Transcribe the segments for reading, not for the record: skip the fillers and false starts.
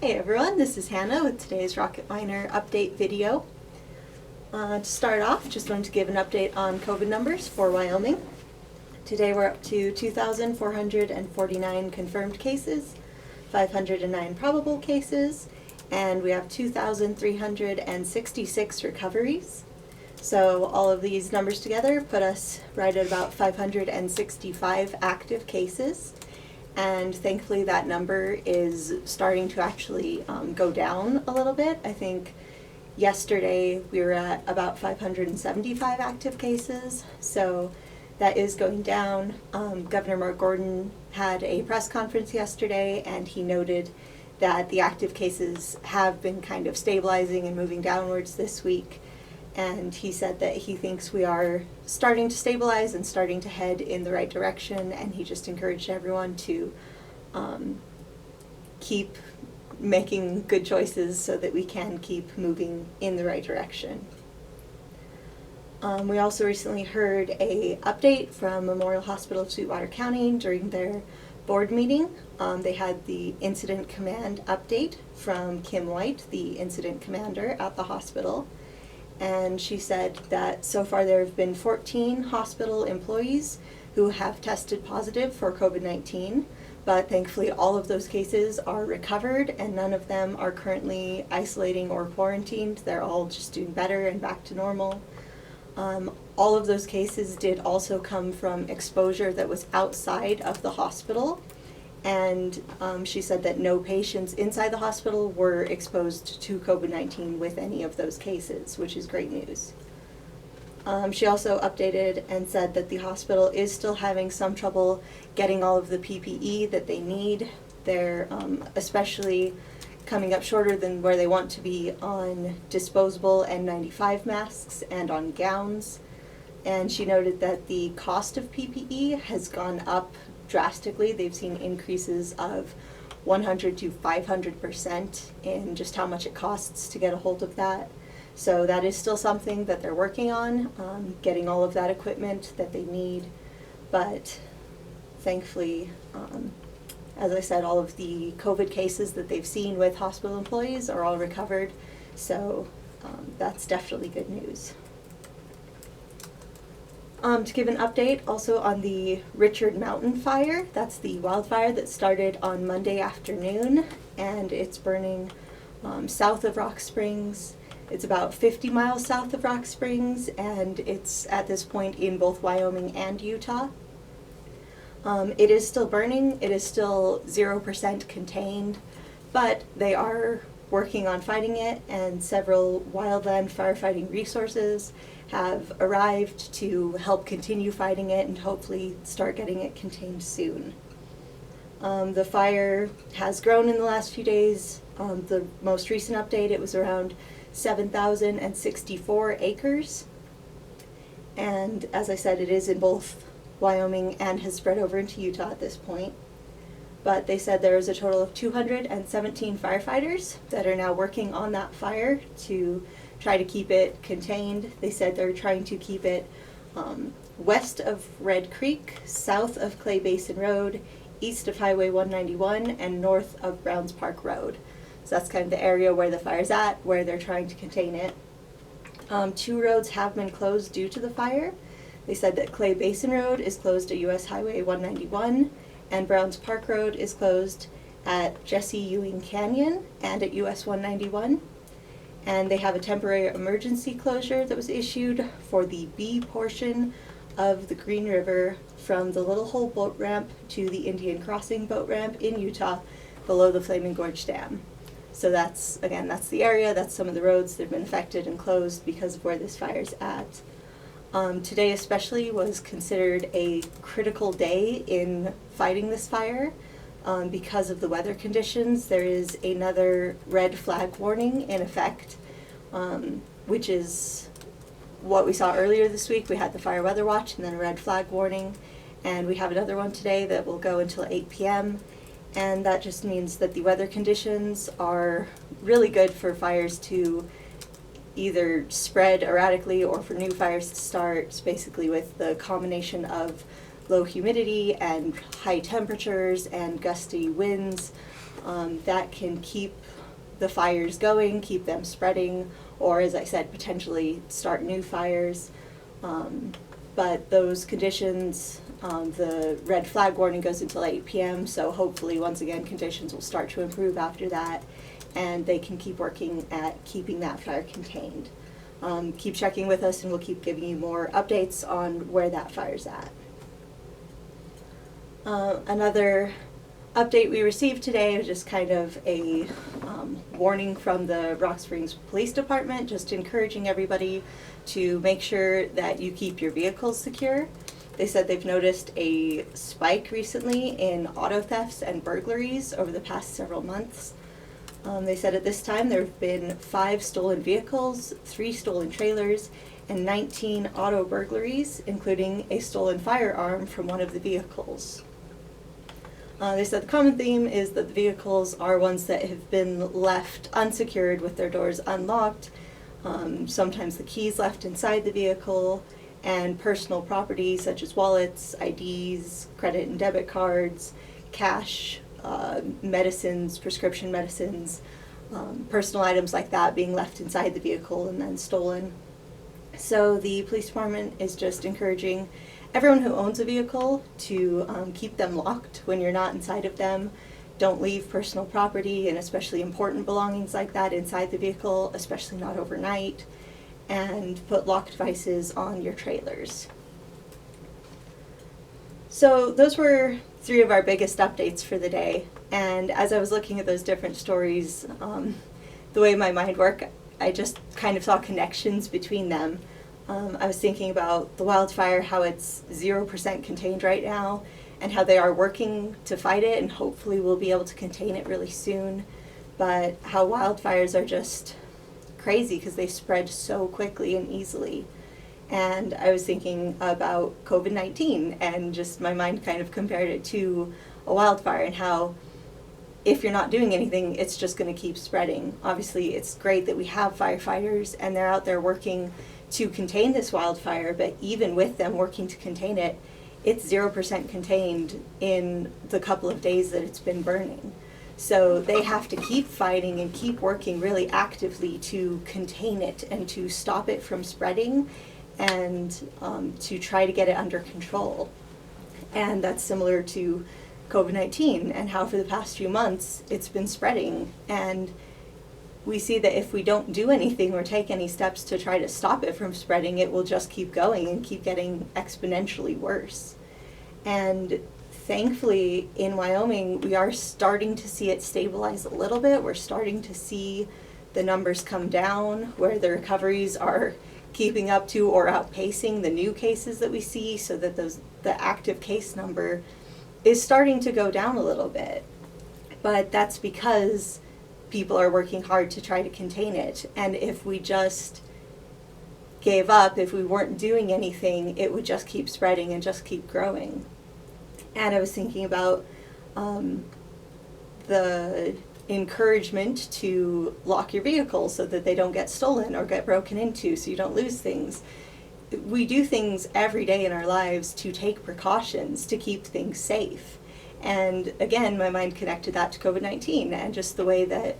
Hey everyone, this is Hannah with today's Rocket Miner update video. To start off, just wanted to give an update on COVID numbers for Wyoming. Today we're up to 2,449 confirmed cases, 509 probable cases, and we have 2,366 recoveries. So all of these numbers together put us right at about 565 active cases. And thankfully that number is starting to actually go down a little bit. I think yesterday we were at about 575 active cases, so that is going down. Governor Mark Gordon had a press conference yesterday and he noted that the active cases have been kind of stabilizing and moving downwards this week. And he said that he thinks we are starting to stabilize and starting to head in the right direction, and he just encouraged everyone to keep making good choices so that we can keep moving in the right direction. We also recently heard an update from Memorial Hospital of Sweetwater County during their board meeting. They had the incident command update from Kim White, the incident commander at the hospital. And she said that so far there have been 14 hospital employees who have tested positive for COVID-19, but thankfully all of those cases are recovered and none of them are currently isolating or quarantined. They're all just doing better and back to normal. All of those cases did also come from exposure that was outside of the hospital. And she said that no patients inside the hospital were exposed to COVID-19 with any of those cases, which is great news. She also updated and said that the hospital is still having some trouble getting all of the PPE that they need. They're especially coming up shorter than where they want to be on disposable N95 masks and on gowns. And she noted that the cost of PPE has gone up drastically. They've seen increases of 100 to 500% in just how much it costs to get a hold of that. So that is still something that they're working on, getting all of that equipment that they need. But thankfully, as I said, all of the COVID cases that they've seen with hospital employees are all recovered. So that's definitely good news. To give an update also on the Richard Mountain fire, that's the wildfire that started on Monday afternoon, and it's burning south of Rock Springs. It's about 50 miles south of Rock Springs, and it's at this point in both Wyoming and Utah. It is still burning, it is still 0% contained, but they are working on fighting it, and several wildland firefighting resources have arrived to help continue fighting it and hopefully start getting it contained soon. The fire has grown in the last few days. The most recent update, it was around 7,064 acres. And as I said, it is in both Wyoming and has spread over into Utah at this point. But they said there is a total of 217 firefighters that are now working on that fire to try to keep it contained. They said they're trying to keep it west of Red Creek, south of Clay Basin Road, east of Highway 191, and north of Browns Park Road. So that's kind of the area where the fire's at, where they're trying to contain it. 2 roads have been closed due to the fire. They said that Clay Basin Road is closed at US Highway 191, and Browns Park Road is closed at Jesse Ewing Canyon and at US 191. And they have a temporary emergency closure that was issued for the B portion of the Green River from the Little Hole boat ramp to the Indian Crossing boat ramp in Utah below the Flaming Gorge Dam. So that's, again, that's the area, that's some of the roads that have been affected and closed because of where this fire's at. Today especially was considered a critical day in fighting this fire. Because of the weather conditions, there is another red flag warning in effect, which is what we saw earlier this week. We had the fire weather watch and then a red flag warning, and we have another one today that will go until 8 p.m. And that just means that the weather conditions are really good for fires to either spread erratically or for new fires to start, basically with the combination of low humidity and high temperatures and gusty winds that can keep the fires going, keep them spreading, or as I said, potentially start new fires. But those conditions, the red flag warning goes until 8 p.m., so hopefully once again conditions will start to improve after that, and they can keep working at keeping that fire contained. Keep checking with us and we'll keep giving you more updates on where that fire's at. Another update we received today was just kind of a warning from the Rock Springs Police Department, just encouraging everybody to make sure that you keep your vehicles secure. They said they've noticed a spike recently in auto thefts and burglaries over the past several months. They said at this time there have been 5 stolen vehicles, 3 stolen trailers, and 19 auto burglaries, including a stolen firearm from one of the vehicles. They said the common theme is that the vehicles are ones that have been left unsecured with their doors unlocked, sometimes the keys left inside the vehicle, and personal property such as wallets, IDs, credit and debit cards, cash, medicines, prescription medicines, personal items like that being left inside the vehicle and then stolen. So the police department is just encouraging everyone who owns a vehicle to keep them locked when you're not inside of them. Don't leave personal property and especially important belongings like that inside the vehicle, especially not overnight, and put lock devices on your trailers. So those were 3 of our biggest updates for the day, and as I was looking at those different stories, the way my mind worked, I just kind of saw connections between them. I was thinking about the wildfire, how it's 0% contained right now, and how they are working to fight it, and hopefully we'll be able to contain it really soon, but how wildfires are just crazy because they spread so quickly and easily. And I was thinking about COVID-19, and just my mind kind of compared it to a wildfire and how if you're not doing anything, it's just going to keep spreading. Obviously, it's great that we have firefighters and they're out there working to contain this wildfire, but even with them working to contain it, it's 0% contained in the couple of days that it's been burning. So they have to keep fighting and keep working really actively to contain it and to stop it from spreading and to try to get it under control. And that's similar to COVID-19 and how for the past few months it's been spreading. And we see that if we don't do anything or take any steps to try to stop it from spreading, it will just keep going and keep getting exponentially worse. And thankfully in Wyoming, we are starting to see it stabilize a little bit. We're starting to see the numbers come down where the recoveries are keeping up to or outpacing the new cases that we see, so that the active case number is starting to go down a little bit. But that's because people are working hard to try to contain it. And if we just gave up, if we weren't doing anything, it would just keep spreading and just keep growing. And I was thinking about the encouragement to lock your vehicle so that they don't get stolen or get broken into, so you don't lose things. We do things every day in our lives to take precautions to keep things safe. And again, my mind connected that to COVID-19 and just the way that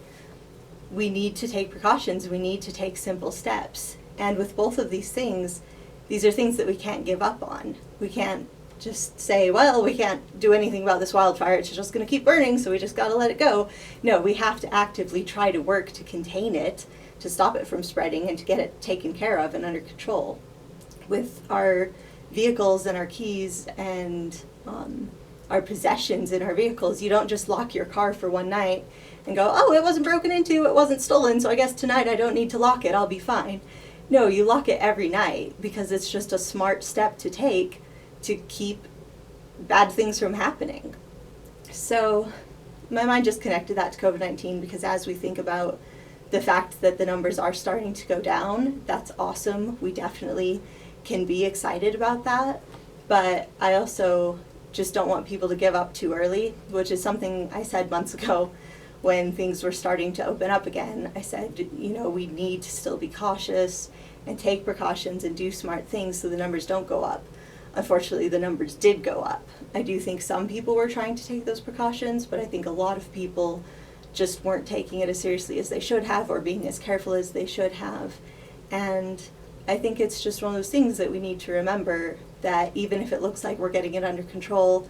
we need to take precautions, we need to take simple steps. And with both of these things, these are things that we can't give up on. We can't just say, well, we can't do anything about this wildfire, it's just going to keep burning, so we just got to let it go. No, we have to actively try to work to contain it, to stop it from spreading, and to get it taken care of and under control. With our vehicles and our keys and our possessions in our vehicles, you don't just lock your car for one night and go, oh, it wasn't broken into, it wasn't stolen, so I guess tonight I don't need to lock it, I'll be fine. No, you lock it every night because it's just a smart step to take to keep bad things from happening. So my mind just connected that to COVID-19 because as we think about the fact that the numbers are starting to go down, that's awesome. We definitely can be excited about that. But I also just don't want people to give up too early, which is something I said months ago when things were starting to open up again. I said, you know, we need to still be cautious and take precautions and do smart things so the numbers don't go up. Unfortunately, the numbers did go up. I do think some people were trying to take those precautions, but I think a lot of people just weren't taking it as seriously as they should have or being as careful as they should have. And I think it's just one of those things that we need to remember, that even if it looks like we're getting it under control,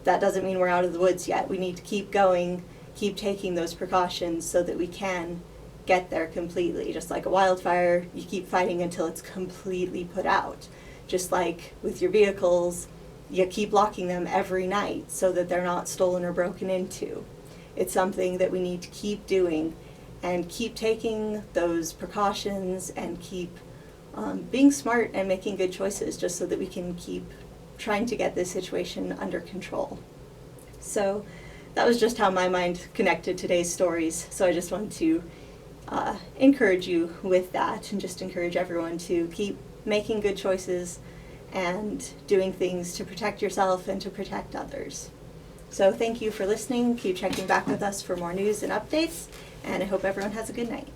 that doesn't mean we're out of the woods yet. We need to keep going, keep taking those precautions so that we can get there completely. Just like a wildfire, you keep fighting until it's completely put out. Just like with your vehicles, you keep locking them every night so that they're not stolen or broken into. It's something that we need to keep doing and keep taking those precautions and keep being smart and making good choices, just so that we can keep trying to get this situation under control. So that was just how my mind connected today's stories. So I just wanted to encourage you with that, and just encourage everyone to keep making good choices and doing things to protect yourself and to protect others. So thank you for listening. Keep checking back with us for more news and updates, and I hope everyone has a good night.